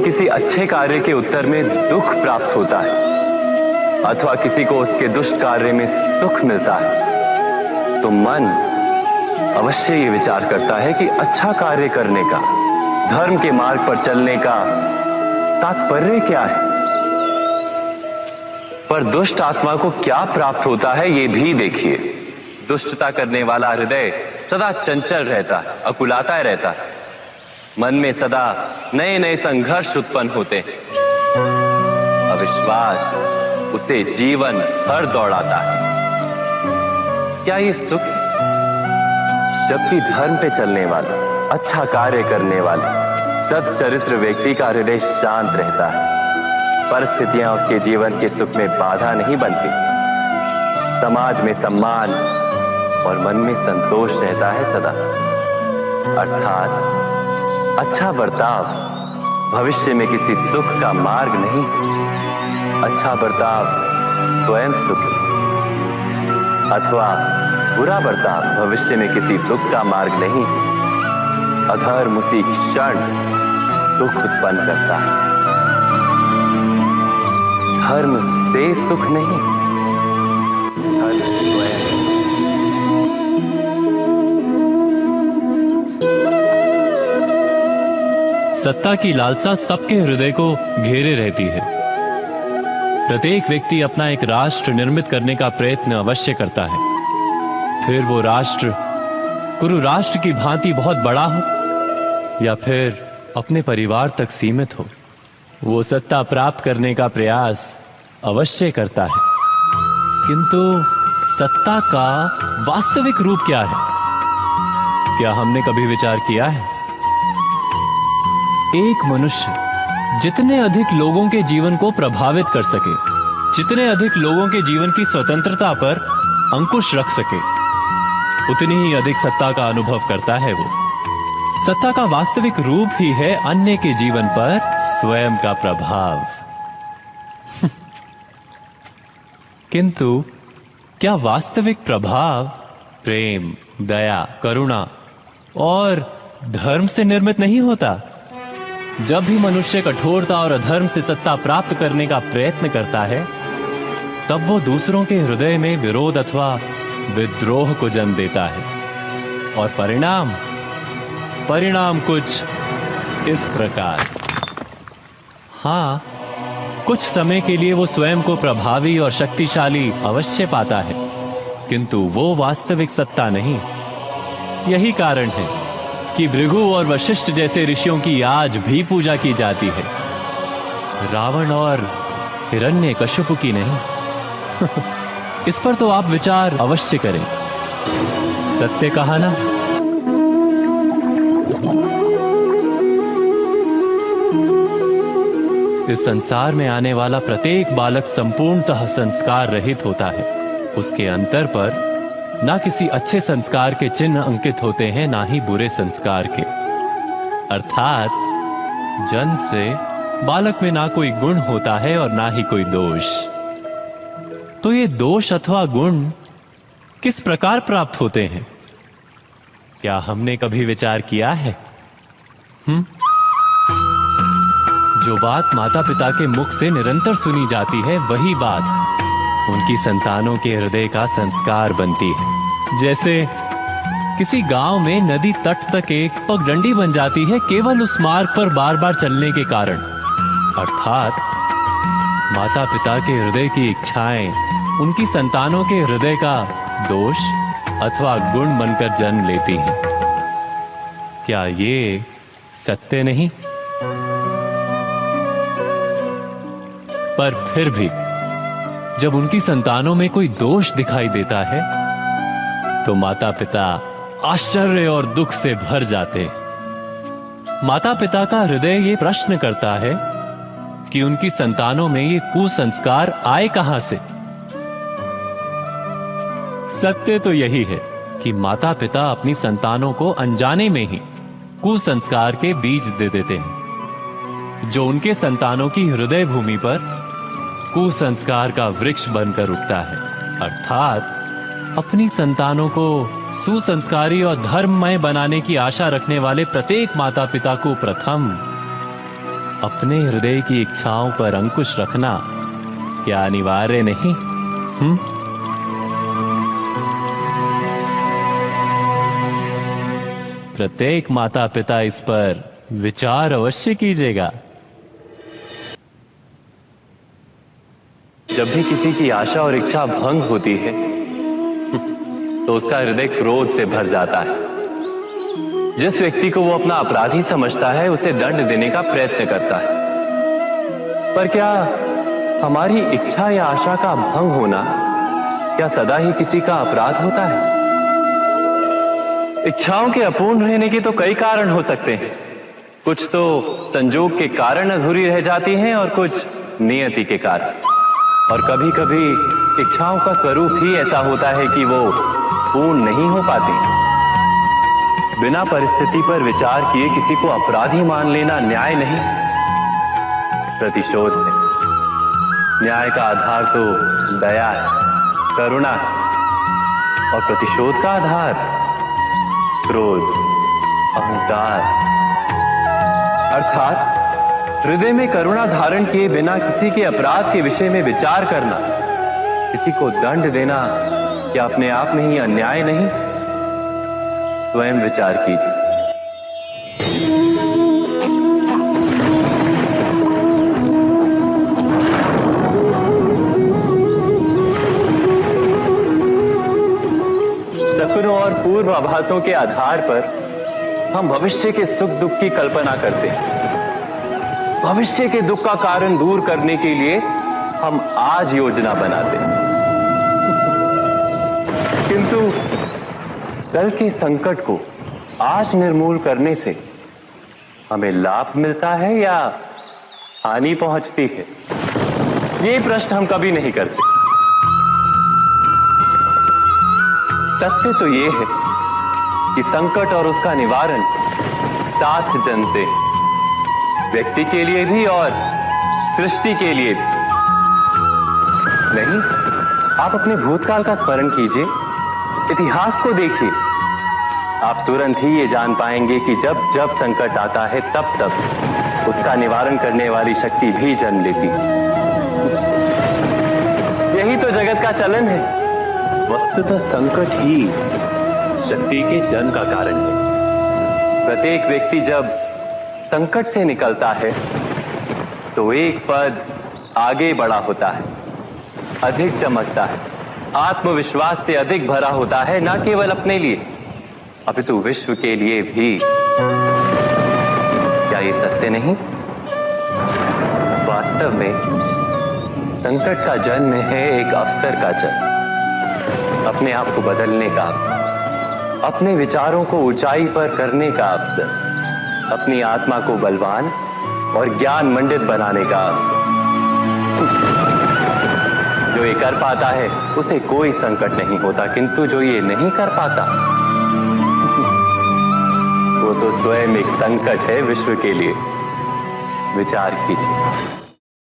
उन्हें किसी अच्छे कार्य के उत्तर में दुख प्राप्त होता है अथवा किसी को उसके दुष्ट कार्य में सुख मिलता है, तो मन अवश्य ये विचार करता है कि अच्छा कार्य करने का, धर्म के मार्ग पर चलने का तात्पर्य क्या है। पर दुष्ट आत्मा को क्या प्राप्त होता है ये भी देखिए। दुष्टता करने वाला हृदय सदा चंचल रहता है, अकुलाता रहता है। मन में सदा नए नए संघर्ष उत्पन्न होते हैं। अविश्वास उसे जीवन भर दौड़ाता है। क्या ये सुख? जब भी धर्म पे चलने वाला, अच्छा कार्य करने वाला, सच्चरित्र व्यक्ति का हृदय शांत रहता है। परिस्थितियां उसके जीवन के सुख में बाधा नहीं बनती। समाज में सम्मान और मन में संतोष रहता है सदा। अर्थात अच्छा बर्ताव भविष्य में किसी सुख का मार्ग नहीं। अच्छा बर्ताव स्वयं सुख अथवा बुरा बर्ताव भविष्य में किसी दुख का मार्ग नहीं। अधर्म उसी क्षण दुख उत्पन्न करता है। धर्म से सुख नहीं, धर्म स्वयं। सत्ता की लालसा सबके हृदय को घेरे रहती है। प्रत्येक व्यक्ति अपना एक राष्ट्र निर्मित करने का प्रयत्न अवश्य करता है। फिर वो राष्ट्र कुरु राष्ट्र की भांति बहुत बड़ा हो या फिर अपने परिवार तक सीमित हो, वो सत्ता प्राप्त करने का प्रयास अवश्य करता है। किंतु सत्ता का वास्तविक रूप क्या है? क्या हमने कभी विचार किया है? एक मनुष्य जितने अधिक लोगों के जीवन को प्रभावित कर सके, जितने अधिक लोगों के जीवन की स्वतंत्रता पर अंकुश रख सके, उतनी ही अधिक सत्ता का अनुभव करता है वो। सत्ता का वास्तविक रूप ही है अन्य के जीवन पर स्वयं का प्रभाव। किंतु क्या वास्तविक प्रभाव प्रेम, दया, करुणा और धर्म से निर्मित नहीं होता? जब भी मनुष्य कठोरता और अधर्म से सत्ता प्राप्त करने का प्रयत्न करता है, तब वो दूसरों के हृदय में विरोध अथवा विद्रोह को जन्म देता है। और परिणाम कुछ इस प्रकार। हाँ, कुछ समय के लिए वो स्वयं को प्रभावी और शक्तिशाली अवश्य पाता है, किंतु वो वास्तविक सत्ता नहीं। यही कारण है कि भृगु और वशिष्ठ जैसे ऋषियों की आज भी पूजा की जाती है, रावण और हिरण्यकशिपु की नहीं। इस पर तो आप विचार अवश्य करें। सत्य कहा ना? इस संसार में आने वाला प्रत्येक बालक संपूर्णतः संस्कार रहित होता है। उसके अंतर पर ना किसी अच्छे संस्कार के चिन्ह अंकित होते हैं, ना ही बुरे संस्कार के। अर्थात जन्म से बालक में ना कोई गुण होता है और ना ही कोई दोष। तो ये दोष अथवा गुण किस प्रकार प्राप्त होते हैं? क्या हमने कभी विचार किया है? जो बात माता पिता के मुख से निरंतर सुनी जाती है, वही बात उनकी संतानों के हृदय का संस्कार बनती है। जैसे किसी गांव में नदी तट तक एक पगडंडी बन जाती है केवल उस मार्ग पर बार बार चलने के कारण। अर्थात माता पिता के हृदय की इच्छाएं उनकी संतानों के हृदय का दोष अथवा गुण बनकर जन्म लेती हैं। क्या ये सत्य नहीं? पर फिर भी जब उनकी संतानों में कोई दोष दिखाई देता है, तो माता पिता आश्चर्य और दुख से भर जाते। माता पिता का हृदय ये प्रश्न करता है कि उनकी संतानों में ये कुसंस्कार आए कहां से। सत्य तो यही है कि माता पिता अपनी संतानों को अनजाने में ही कुसंस्कार के बीज दे देते हैं, जो उनके संतानों की हृदय भूमि पर कुसंस्कार का वृक्ष बनकर उगता है। अर्थात अपनी संतानों को सुसंस्कारी और धर्ममय बनाने की आशा रखने वाले प्रत्येक माता पिता को प्रथम अपने हृदय की इच्छाओं पर अंकुश रखना क्या अनिवार्य नहीं? प्रत्येक माता पिता इस पर विचार अवश्य कीजिएगा। जब भी किसी की आशा और इच्छा भंग होती है तो उसका हृदय क्रोध से भर जाता है। जिस व्यक्ति को वो अपना अपराधी समझता है उसे दंड देने का प्रयत्न करता है। पर क्या हमारी इच्छा या आशा का भंग होना क्या सदा ही किसी का अपराध होता है? इच्छाओं के अपूर्ण रहने के तो कई कारण हो सकते हैं। कुछ तो संजोग के कारण अधूरी रह जाती हैं और कुछ नियति के कारण। और कभी कभी इच्छाओं का स्वरूप ही ऐसा होता है कि वो पूर्ण नहीं हो पाती। बिना परिस्थिति पर विचार किए किसी को अपराधी मान लेना न्याय नहीं, प्रतिशोध है। न्याय का आधार तो दया है, करुणा है, और प्रतिशोध का आधार क्रोध, अहंकार। अर्थात हृदय में करुणा धारण किए बिना किसी के अपराध के विषय में विचार करना, किसी को दंड देना क्या अपने आप में ही अन्याय नहीं? स्वयं विचार कीजिए। सपनों और पूर्व आभासों के आधार पर हम भविष्य के सुख दुख की कल्पना करते हैं। भविष्य के दुख का कारण दूर करने के लिए हम आज योजना बनाते हैं। किंतु कल के संकट को आज निर्मूल करने से हमें लाभ मिलता है या हानि पहुंचती है? ये प्रश्न हम कभी नहीं करते। सत्य तो ये है कि संकट और उसका निवारण साथ जनते, व्यक्ति के लिए भी और सृष्टि के लिए भी। नहीं, आप अपने भूतकाल का स्मरण कीजिए, इतिहास को देखिए। आप तुरंत ही ये जान पाएंगे कि जब जब संकट आता है तब तब उसका निवारण करने वाली शक्ति भी जन्म लेती है। यही तो जगत का चलन है। वस्तुतः संकट ही शक्ति के जन्म का कारण है। प्रत्येक व्यक्ति जब संकट से निकलता है तो एक पद आगे बढ़ा होता है, अधिक चमकता है, आत्मविश्वास से अधिक भरा होता है, न केवल अपने लिए अपितु विश्व के लिए भी। क्या ये सत्य नहीं? वास्तव में संकट का जन्म है एक अवसर का जन्म, अपने आप को बदलने का, अपने विचारों को ऊंचाई पर करने का अवसर, अपनी आत्मा को बलवान और ज्ञान मंडित बनाने का। जो ये कर पाता है उसे कोई संकट नहीं होता, किंतु जो ये नहीं कर पाता वो तो स्वयं एक संकट है विश्व के लिए। विचार कीजिए।